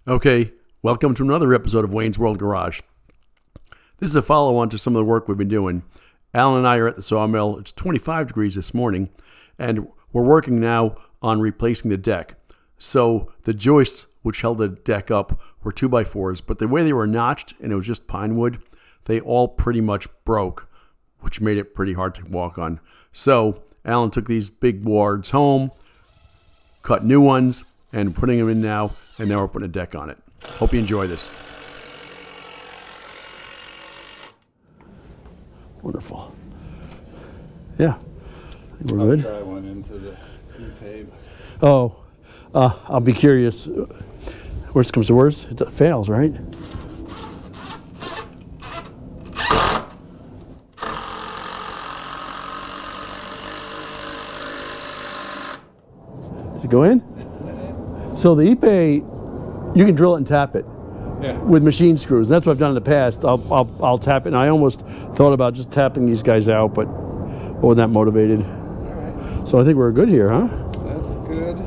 Okay, welcome to another episode of Wayne's World Garage. This is a follow-on to some of the work we've been doing. Alan and I are at the sawmill. It's 25 degrees this morning, and we're working now on replacing the deck. So the joists which held the deck up were 2x4s, but the way they were notched, and it was just pine wood, they all pretty much broke, which made it pretty hard to walk on. So Alan took these big boards home, cut new ones, and putting them in now, and now we're putting a deck on it. Hope you enjoy this. Wonderful. Yeah, I think we're good. I'll try one into the pave. Oh, I'll be curious. Worst comes to worst, it fails, right? Did it go in? So the Ipe, you can drill it and tap it. Yeah. With machine screws. That's what I've done in the past. I'll tap it, and I almost thought about just tapping these guys out, but I wasn't that motivated. All right. So I think we're good here, huh? That's good.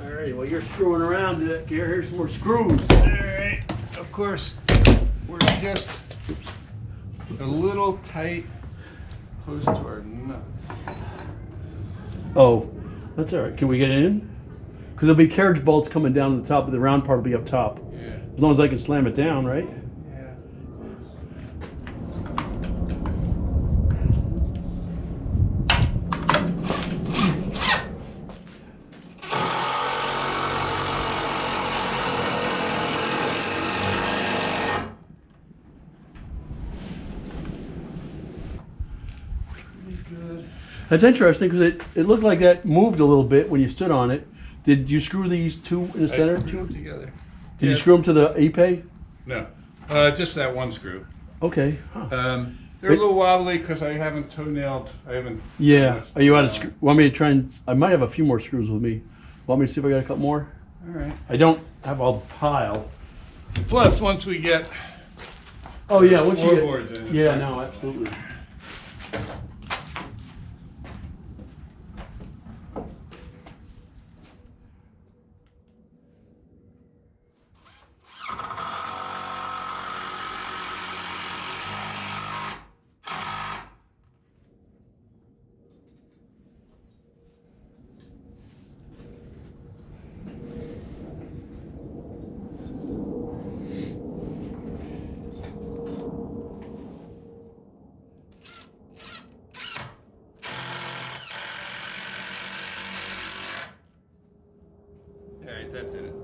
Alright, well you're screwing around it. Here's some more screws. All right. Of course, we're just a little tight close to our nuts. Oh, that's alright. Can we get in? Because there'll be carriage bolts coming down the top, of the round part will be up top. Yeah. As long as I can slam it down, right? Yeah. Good. That's interesting because it looked like that moved a little bit when you stood on it. Did you screw these two in the I center? screwed them together. Did you Yes. screw them to the Ipe? No, just that one screw. Okay. Huh. They're a little wobbly because I haven't toenailed. I haven't. Yeah. Are you out of screw? Want me to try and? I might have a few more screws with me. Want me to see if I got a couple more? All right. I don't have a pile. Plus, once we get Oh yeah. Once you get, floorboards in. yeah. No. Absolutely. All right, that did it.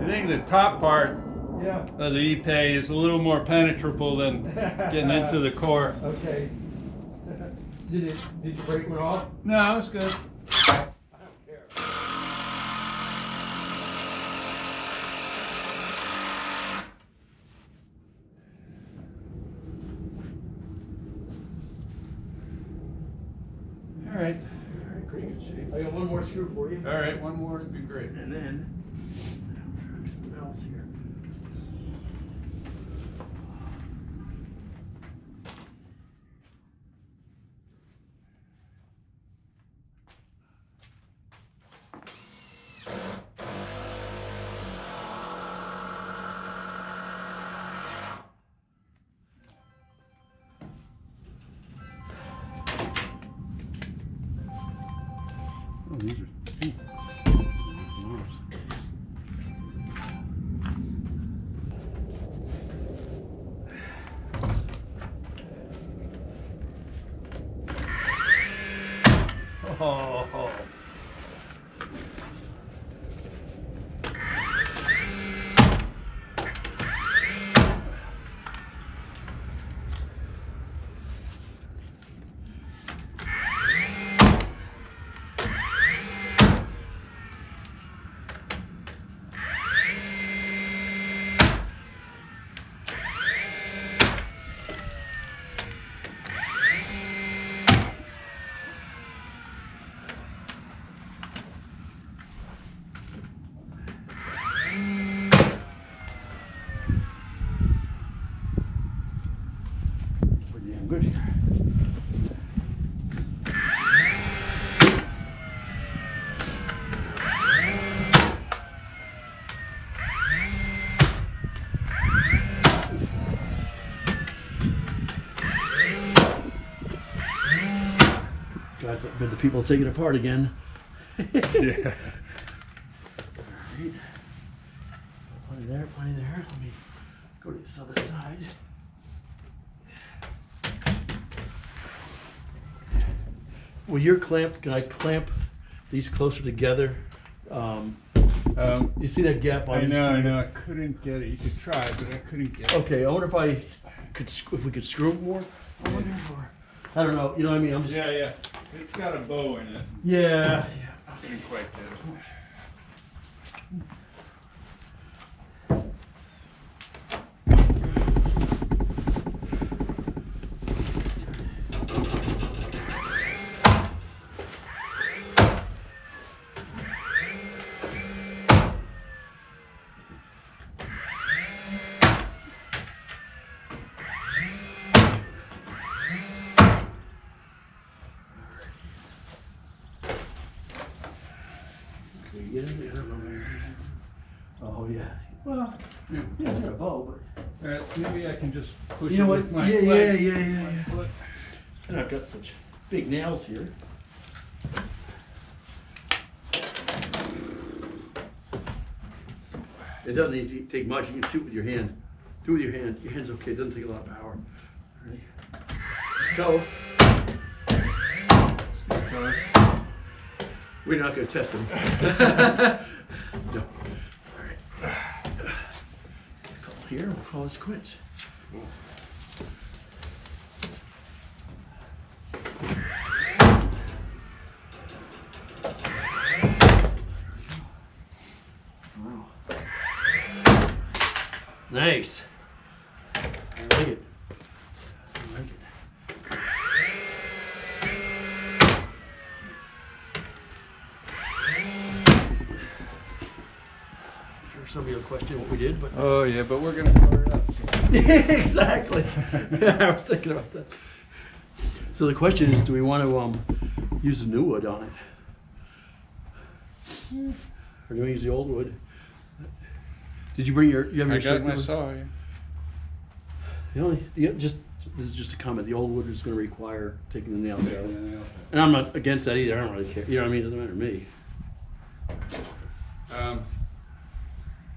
I think the top part Yeah. of the Ipe is a little more penetrable than getting into the core. Okay. Did you break one off? No, it's good. I don't care. All right. All right, pretty good shape. I got one more screw for you. All right, one more would be great. And then, what else here? Oh, these are. Oh. Bet the people take it apart again. Yeah. Alright. Plenty there, plenty there. Let me go to this other side. Well, your clamp, can I clamp these closer together? You see that gap on I these two? know, I couldn't get it. You could try, but I couldn't get it. Okay, I wonder if I could, if we could screw them more. I wonder, or I don't know. You know what I mean? I'm just. Yeah. It's got a bow in it. Yeah. I couldn't quite get it. Can you get it? I don't know. Oh yeah. Well, Yeah. yeah, it's got a bow, but Maybe I can just push you know it what? with my Yeah, leg. yeah. Foot. And I've got such big nails here. It doesn't need to take much. You can shoot with your hand. Do it with your hand. Your hand's okay. It doesn't take a lot of power. Ready? Go. Stick toes. We're not going to test them. No. All right. Call here. We'll call this quits. Wow. Nice. I like it. I like it. I'm sure somebody will question what we did, but Oh yeah, but we're gonna cover it up. exactly. I was thinking about that. So the question is, do we want to use the new wood on it, or do we use the old wood? Did you bring your? You have I your got my circular? saw. Yeah. This is just a comment. The old wood is going to require taking the nails out, Yeah. and I'm not against that either. I don't really care. You know what I mean? It doesn't matter to me.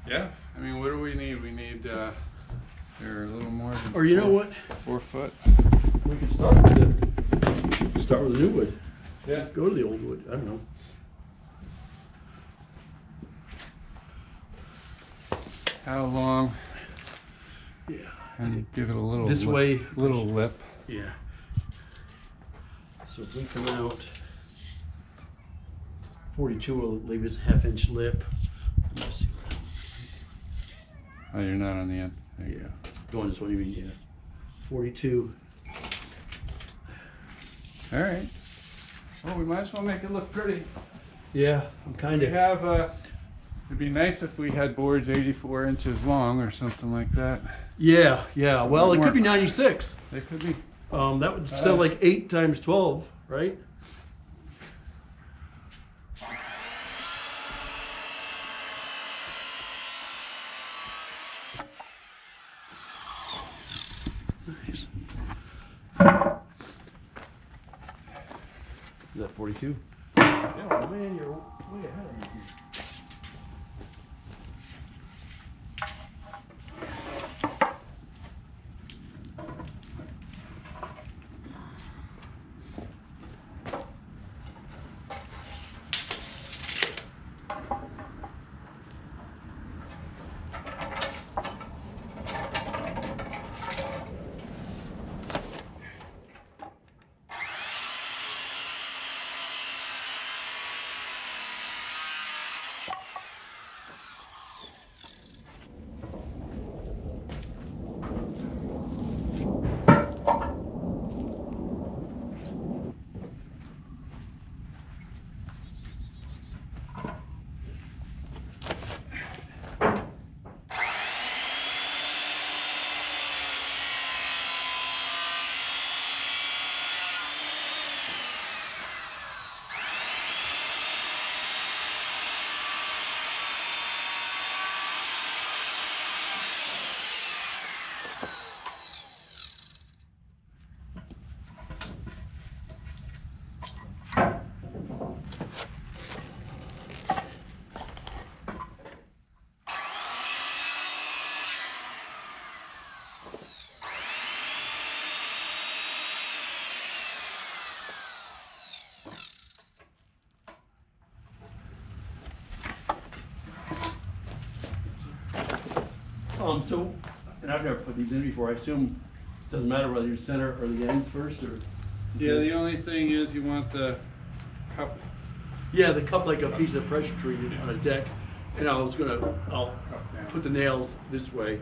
Yeah. I mean, what do we need? We need. They're a little more than. Or you know what? 4 foot. We can start with the new wood. Yeah. Go to the old wood. I don't know. How long? Yeah. And give it a little. This lip, way. Little lip. Yeah. So if we come out 42, will leave this half-inch lip. Let's see what Oh, you're not on the end. There you yeah. Going this way, you mean, yeah. 42. go. All right. Well, we might as well make it look pretty. Yeah, I'm kind We of. have. It'd be nice if we had boards 84 inches long or something like that. Yeah. Well, it could be 96. They could be. That would sound like 8 times 12, right? Nice. Is that 42? Yeah, well, man, you're way ahead of me here. So, and I've never put these in before. I assume it doesn't matter whether you center or the ends first, or. Yeah, the only thing is you want the cup. Yeah, the cup like a piece of pressure treated on a deck, and I'll put the nails this way.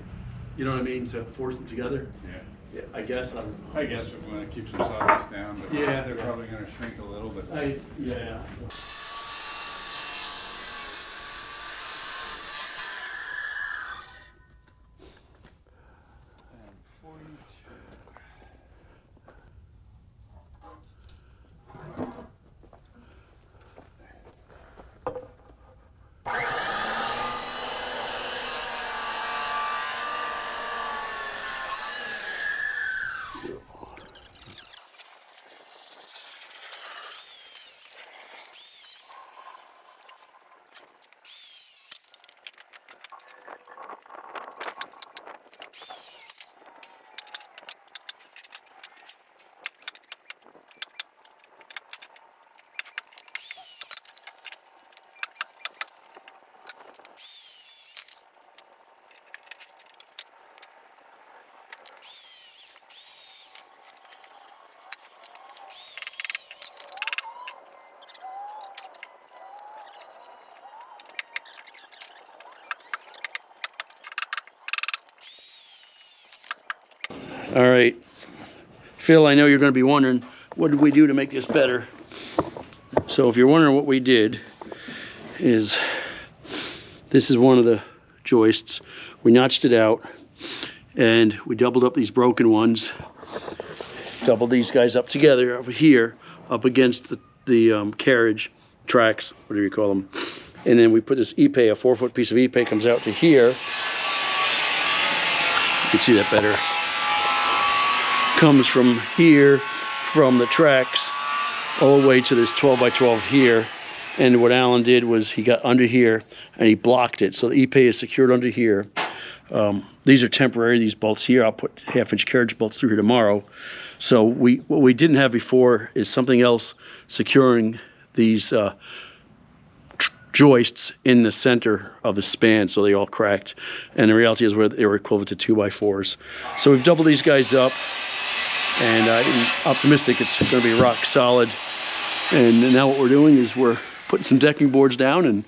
You know what I mean, to force them together. Yeah. I guess. I don't know. I guess we want to keep some sawdust down, but Yeah. they're probably going to shrink a little bit. Yeah. All right, Phil, I know you're going to be wondering, what did we do to make this better? So if you're wondering what we did, is this is one of the joists. We notched it out, and we doubled up these broken ones, doubled these guys up together over here, up against the carriage tracks, whatever you call them. And then we put this epay, a 4-foot piece of epay comes out to here. You can see that better. Comes from here, from the tracks, all the way to this 12 by 12 here. And what Alan did was he got under here and he blocked it. So the epay is secured under here. These are temporary, these bolts here. I'll put 1/2-inch carriage bolts through here tomorrow. So what we didn't have before is something else securing these joists in the center of the span, so they all cracked. And the reality is they were equivalent to 2x4s. So we've doubled these guys up, and I'm optimistic it's going to be rock solid. And now what we're doing is we're putting some decking boards down, and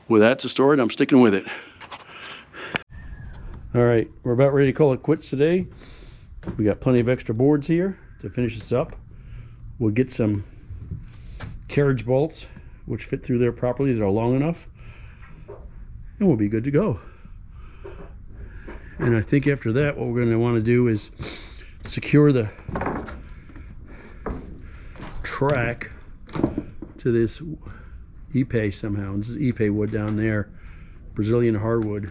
with that to store it, I'm sticking with it. All right, we're about ready to call it quits today. We got plenty of extra boards here to finish this up. We'll get some carriage bolts which fit through there properly, that are long enough, and we'll be good to go. And I think after that, what we're going to want to do is secure the track to this epay somehow. And this is epay wood down there, Brazilian hardwood.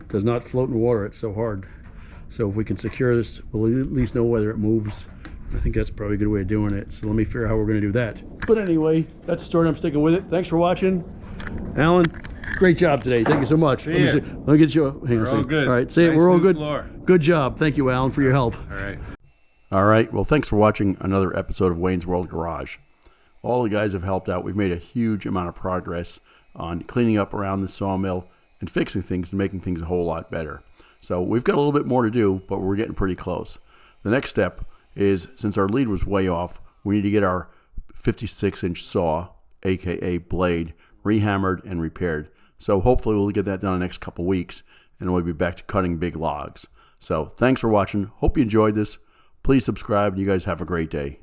Does not float in water, it's so hard. So if we can secure this, we'll at least know whether it moves. I think that's probably a good way of doing it. So let me figure out how we're going to do that. But anyway, that's the story. I'm sticking with it. Thanks for watching. Alan, great job today. Thank you so much. Let me get you. Hang on a second. Good. All right, say nice it. We're all good. Floor. Good job. Thank you, Alan, for your help. All right. All right. Well, thanks for watching another episode of Wayne's World Garage. All the guys have helped out. We've made a huge amount of progress on cleaning up around the sawmill and fixing things and making things a whole lot better. So we've got a little bit more to do, but we're getting pretty close. The next step is, since our lead was way off, we need to get our 56-inch saw, aka blade, rehammered and repaired. So hopefully we'll get that done in the next couple weeks, and we'll be back to cutting big logs. So thanks for watching. Hope you enjoyed this. Please subscribe, and you guys have a great day.